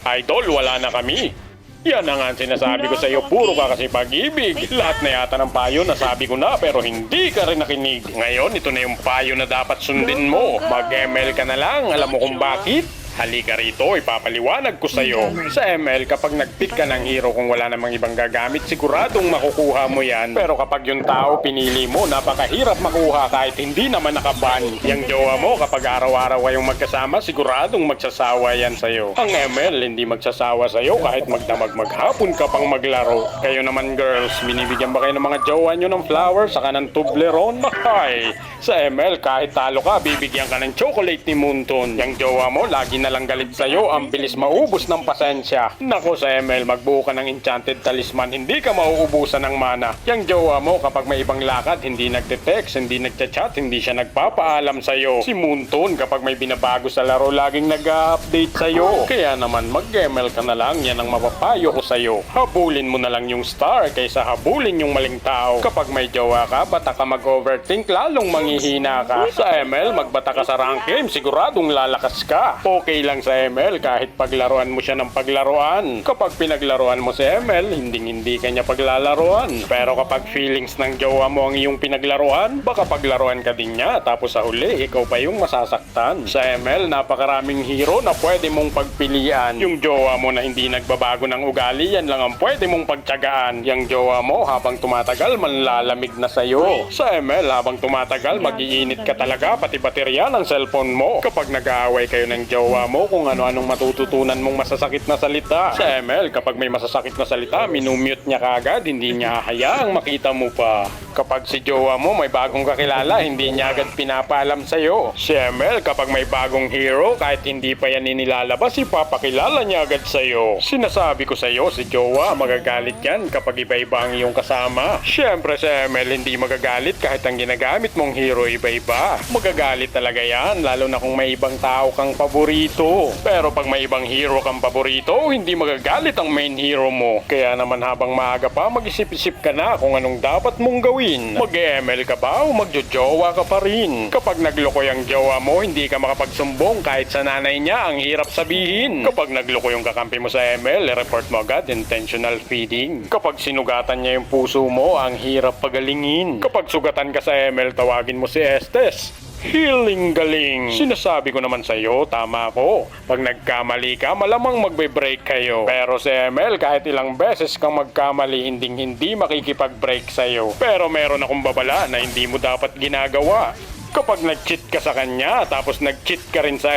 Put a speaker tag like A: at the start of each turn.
A: Idol, wala na kami. Yan na nga ang sinasabi ko sa iyo, puro ka kasi pag-ibig. Lahat na yata ng payo nasabi ko na pero hindi ka rin nakinig. Ngayon, ito na yung payo na dapat sundin mo. Mag-ML ka na lang, alam mo kung bakit? Halika rito, ipapaliwanag ko sa iyo. Sa ML, kapag nag-pick ka ng hero kung wala namang ibang gagamit, siguradong makukuha mo yan. Pero kapag yung tao pinili mo, napakahirap makuha kahit hindi naman nakaban. Yang jowa mo, kapag araw-araw kayong magkasama, siguradong magsasawa yan sa iyo. Ang ML, hindi magsasawa sa iyo kahit magdamag maghapon ka pang maglaro. Kayo naman girls, binibigyan ba kayo ng mga jowa nyo ng flowers saka ng Toblerone? Ay, sa ML, kahit talo ka, bibigyan ka ng chocolate ni Moonton. Yang jowa mo, lagi na lang galit sa'yo, ang bilis maubos ng pasensya. Nako sa ML, magbuo ka ng enchanted talisman, hindi ka mauubusan ng mana. Yang jowa mo, kapag may ibang lakad, hindi nagte-text, hindi nagchat-chat, hindi siya nagpapaalam sa'yo. Si Moonton, kapag may binabago sa laro, laging nag-update sa'yo. Kaya naman, mag-ML ka na lang, yan ang mapapayo ko sa'yo. Habulin mo na lang yung star kaysa habulin yung maling tao. Kapag may jowa ka, bata ka mag-overthink, lalong manghihina ka. Sa ML, magbata ka sa rank game, siguradong lalakas ka. Okay lang sa ML kahit paglaruan mo siya ng paglaruan. Kapag pinaglaruan mo si ML, hindi ka niya paglalaruan. Pero kapag feelings ng jowa mo ang iyong pinaglaruan, baka paglaruan ka din niya tapos sa huli, ikaw pa yung masasaktan. Sa ML, napakaraming hero na pwede mong pagpilian. Yung jowa mo na hindi nagbabago ng ugali, yan lang ang pwede mong pagtyagaan. Yung jowa mo, habang tumatagal, manlalamig na sa'yo. Sa ML, habang tumatagal, mag-iinit ka talaga, pati baterya ng cellphone mo. Kapag nag-aaway kayo ng jowa mo, kung ano-anong matututunan mong masasakit na salita. Sa ML, kapag may masasakit na salita, minumute niya kaagad, hindi niya hayaang makita mo pa. Kapag si jowa mo may bagong kakilala, hindi niya agad pinapaalam sa'yo. Si ML, kapag may bagong hero, kahit hindi pa yan inilalabas, ipapakilala niya agad sa'yo. Sinasabi ko sa'yo, si jowa, magagalit yan kapag iba-iba ang iyong kasama. Siyempre sa ML, hindi magagalit kahit ang ginagamit mong hero iba-iba. Magagalit talaga yan, lalo na kung may ibang tao kang paborito. Pero pag may ibang hero kang paborito, hindi magagalit ang main hero mo. Kaya naman habang maaga pa, mag-isip-isip ka na kung anong dapat mong gawin. Mag-ML ka ba o magjojowa ka pa rin? Kapag nagloko yung jowa mo, hindi ka makapagsumbong kahit sa nanay niya, ang hirap sabihin. Kapag nagloko yung kakampi mo sa ML, report mo agad, intentional feeding. Kapag sinugatan niya yung puso mo, ang hirap pagalingin. Kapag sugatan ka sa ML, tawagin mo si Estes. Healing galing. Sinasabi ko naman sa iyo, tama ko. Pag nagkamali ka, malamang magbe-break kayo. Pero sa ML, kahit ilang beses kang magkamali, hindi makikipag-break sa iyo. Pero meron akong babala na hindi mo dapat ginagawa. Kapag nag-cheat ka sa kanya, tapos nag-cheat ka rin sa